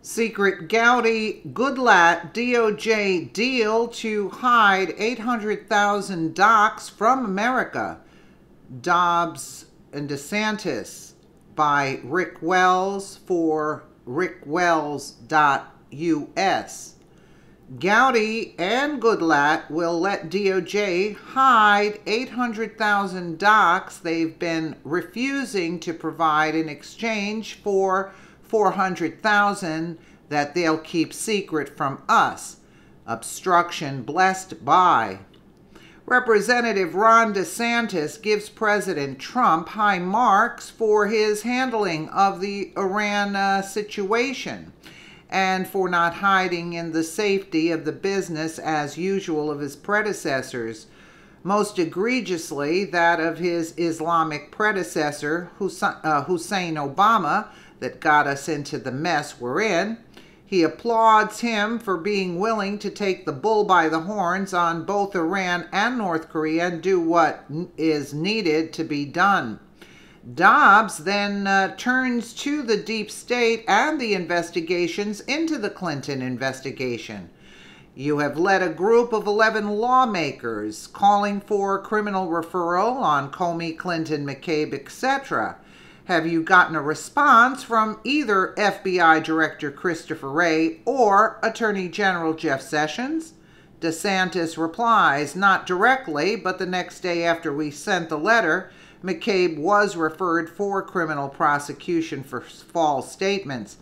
Secret Gowdy Goodlatte DOJ deal to hide 800,000 docs from America. Dobbs and DeSantis by Rick Wells for rickwells.us. Gowdy and Goodlatte will let DOJ hide 800,000 docs they've been refusing to provide in exchange for 400,000 that they'll keep secret from us. Obstruction blessed by. Representative Ron DeSantis gives President Trump high marks for his handling of the Iran situation and for not hiding in the safety of the business as usual of his predecessors, most egregiously that of his Islamic predecessor, Hussein Obama, that got us into the mess we're in. He applauds him for being willing to take the bull by the horns on both Iran and North Korea and do what is needed to be done. Dobbs then turns to the deep state and the investigations into the Clinton investigation. You have led a group of 11 lawmakers calling for criminal referral on Comey, Clinton, McCabe, etc. Have you gotten a response from either FBI Director Christopher Wray or Attorney General Jeff Sessions? DeSantis replies, not directly, but the next day after we sent the letter, McCabe was referred for criminal prosecution for false statements.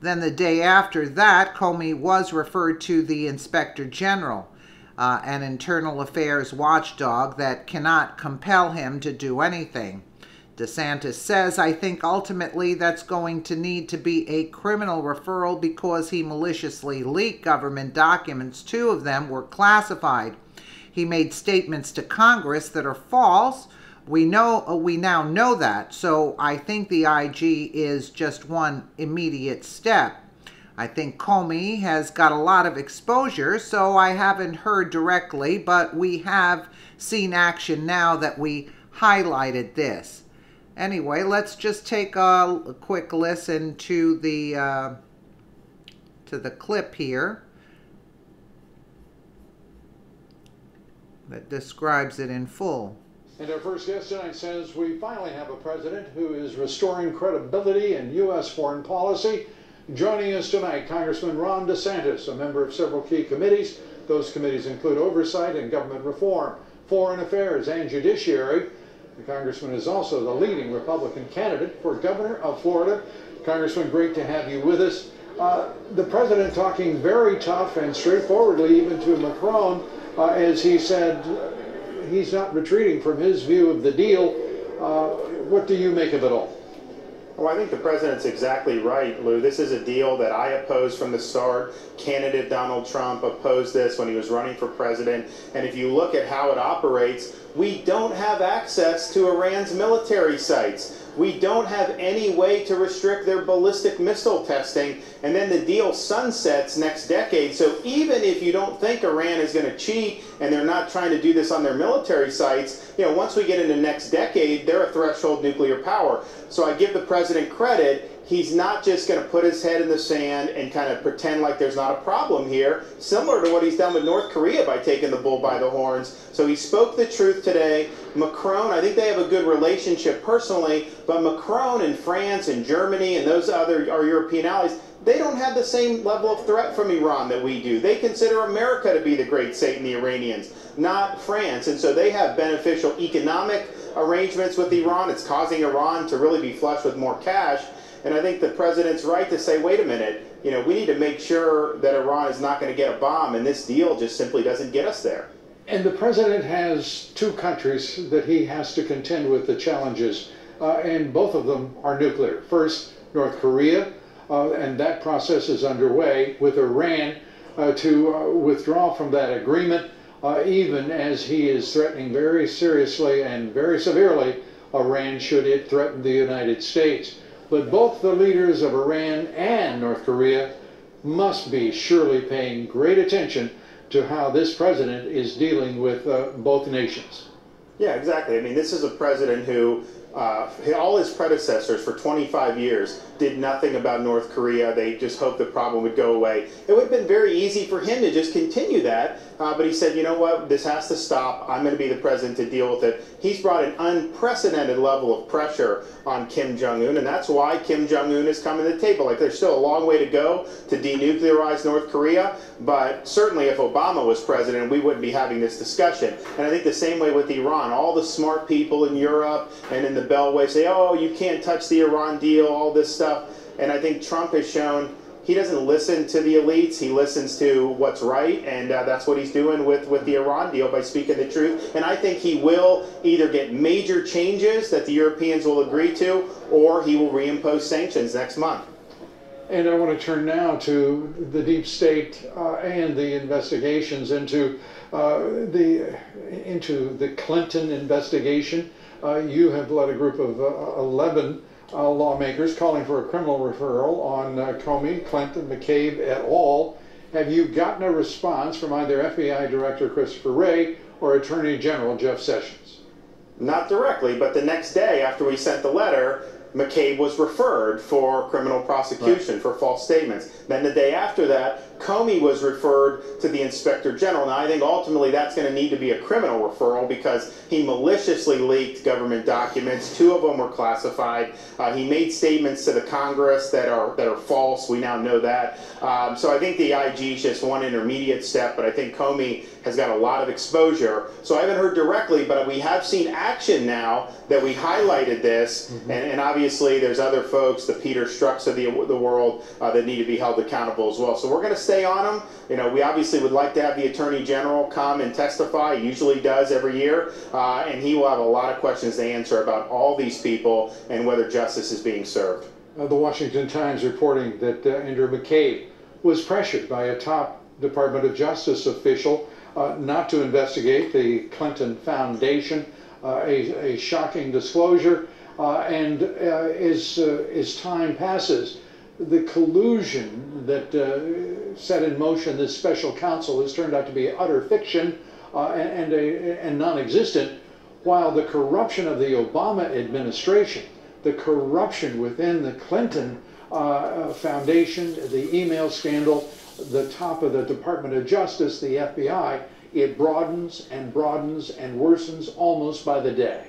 Then the day after that, Comey was referred to the Inspector General, an internal affairs watchdog that cannot compel him to do anything. DeSantis says, I think ultimately that's going to need to be a criminal referral because he maliciously leaked government documents. 2 of them were classified. He made statements to Congress that are false. We now know that, so I think the IG is just one immediate step. I think Comey has got a lot of exposure, so I haven't heard directly, but we have seen action now that we highlighted this. Anyway, let's just take a quick listen to the clip here that describes it in full. And our first guest tonight says we finally have a president who is restoring credibility in U.S. foreign policy. Joining us tonight, Congressman Ron DeSantis, a member of several key committees. Those committees include Oversight and Government Reform, Foreign Affairs, and Judiciary. The congressman is also the leading Republican candidate for governor of Florida. Congressman, great to have you with us. The president talking very tough and straightforwardly even to Macron as he said he's not retreating from his view of the deal. What do you make of it all? Well, I think the president's exactly right, Lou. This is a deal that I opposed from the start. Candidate Donald Trump opposed this when he was running for president. And if you look at how it operates, we don't have access to Iran's military sites. We don't have any way to restrict their ballistic missile testing, and then the deal sunsets next decade. So even if you don't think Iran is going to cheat and they're not trying to do this on their military sites, once we get into next decade, they're a threshold nuclear power. So I give the president credit. He's not just going to put his head in the sand and kind of pretend like there's not a problem here, similar to what he's done with North Korea by taking the bull by the horns. So he spoke the truth today. Macron, I think they have a good relationship personally, but Macron in France and Germany and those other our European allies, they don't have the same level of threat from Iran that we do. They consider America to be the great Satan, the Iranians, not France. And so they have beneficial economic arrangements with Iran. It's causing Iran to really be flush with more cash. And I think the president's right to say, wait a minute, we need to make sure that Iran is not going to get a bomb, and this deal just simply doesn't get us there. And the president has 2 countries that he has to contend with the challenges, and both of them are nuclear. First, North Korea, and that process is underway with Iran to withdraw from that agreement, even as he is threatening very seriously and very severely Iran should it threaten the United States. But both the leaders of Iran and North Korea must be surely paying great attention to how this president is dealing with both nations. Yeah, exactly. I mean, this is a president who all his predecessors for 25 years did nothing about North Korea. They just hoped the problem would go away. It would have been very easy for him to just continue that, but he said, you know what, this has to stop. I'm going to be the president to deal with it. He's brought an unprecedented level of pressure on Kim Jong-un, and that's why Kim Jong-un is coming to the table. Like, there's still a long way to go to denuclearize North Korea, but certainly if Obama was president, we wouldn't be having this discussion. And I think the same way with Iran. All the smart people in Europe and in the Beltway say, oh, you can't touch the Iran deal, all this stuff. And I think Trump has shown he doesn't listen to the elites. He listens to what's right, and that's what he's doing with the Iran deal by speaking the truth. And I think he will either get major changes that the Europeans will agree to, or he will reimpose sanctions next month. And I want to turn now to the deep state and the investigations into the Clinton investigation. You have led a group of 11 lawmakers calling for a criminal referral on Comey, Clinton, McCabe et al. Have you gotten a response from either FBI Director Christopher Wray or Attorney General Jeff Sessions? Not directly, but the next day after we sent the letter, McCabe was referred for criminal prosecution for false statements. Then the day after that, Comey was referred to the Inspector General. Now, I think ultimately that's going to need to be a criminal referral because he maliciously leaked government documents. 2 of them were classified. He made statements to the Congress that are false. We now know that. So I think the IG is just one intermediate step, but I think Comey has got a lot of exposure. So I haven't heard directly, but we have seen action now that we highlighted this, and obviously there's other folks, the Peter Strzok's of the world, that need to be held accountable as well. So we're going to stay on them. You know, we obviously would like to have the Attorney General come and testify. He usually does every year, and he will have a lot of questions to answer about all these people and whether justice is being served. The Washington Times reporting that Andrew McCabe was pressured by a top Department of Justice official not to investigate the Clinton Foundation, a shocking disclosure, and as time passes, the collusion that set in motion this special counsel has turned out to be utter fiction and non-existent, while the corruption of the Obama administration, the corruption within the Clinton Foundation, the email scandal, the top of the Department of Justice, the FBI, it broadens and broadens and worsens almost by the day.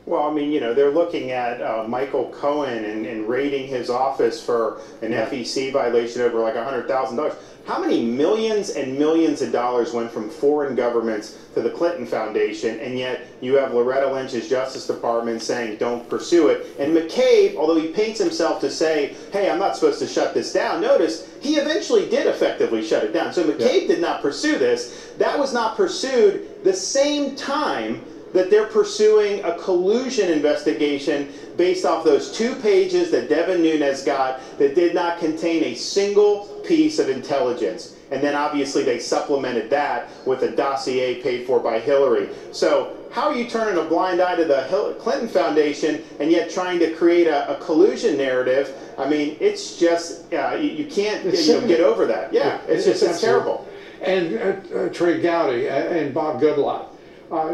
Well, I mean, you know, they're looking at Michael Cohen and raiding his office for an FEC violation over like $100,000. How many millions and millions of dollars went from foreign governments to the Clinton Foundation, and yet you have Loretta Lynch's Justice Department saying don't pursue it. And McCabe, although he paints himself to say, hey, I'm not supposed to shut this down, notice he eventually did effectively shut it down. So McCabe did not pursue this. That was not pursued the same time that they're pursuing a collusion investigation based off those 2 pages that Devin Nunes got that did not contain a single piece of intelligence. And then obviously they supplemented that with a dossier paid for by Hillary. So how are you turning a blind eye to the Clinton Foundation and yet trying to create a collusion narrative? I mean, it's just, you can't get over that. Yeah, it's terrible. And Trey Gowdy and Bob Goodlatte,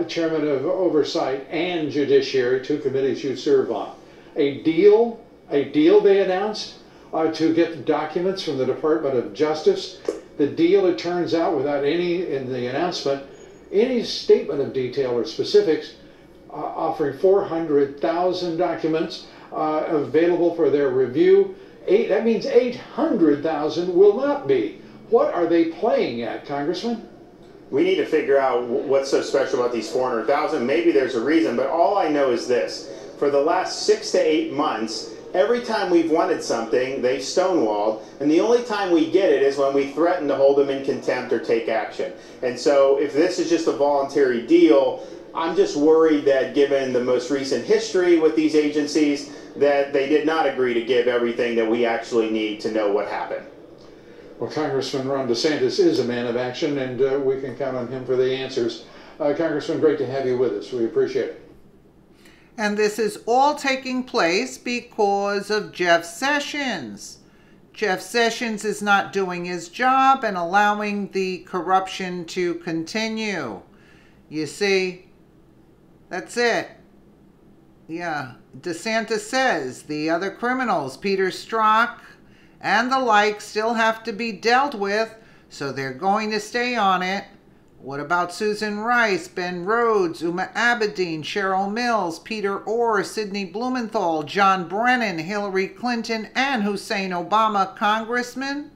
Chairman of Oversight and Judiciary, 2 committees you serve on. A deal they announced to get the documents from the Department of Justice. The deal, it turns out, without any, in the announcement, any statement of detail or specifics, offering 400,000 documents available for their review. That means 800,000 will not be. What are they playing at, Congressman? We need to figure out what's so special about these 400,000. Maybe there's a reason, but all I know is this. For the last 6 to 8 months, every time we've wanted something, they've stonewalled, and the only time we get it is when we threaten to hold them in contempt or take action. And so if this is just a voluntary deal, I'm just worried that given the most recent history with these agencies, that they did not agree to give everything that we actually need to know what happened. Well, Congressman Ron DeSantis is a man of action, and we can count on him for the answers. Congressman, great to have you with us. We appreciate it. And this is all taking place because of Jeff Sessions. Jeff Sessions is not doing his job and allowing the corruption to continue. You see, that's it. Yeah, DeSantis says the other criminals, Peter Strzok and the like, still have to be dealt with, so they're going to stay on it. What about Susan Rice, Ben Rhodes, Uma Abedin, Cheryl Mills, Peter Orr, Sidney Blumenthal, John Brennan, Hillary Clinton, and Hussein Obama congressmen?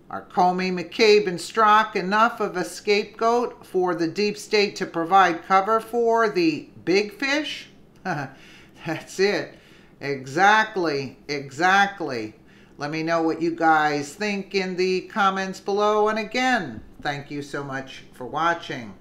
Are Comey, McCabe, and Strzok enough of a scapegoat for the deep state to provide cover for the big fish? That's it. Exactly. Let me know what you guys think in the comments below. And again, thank you so much for watching.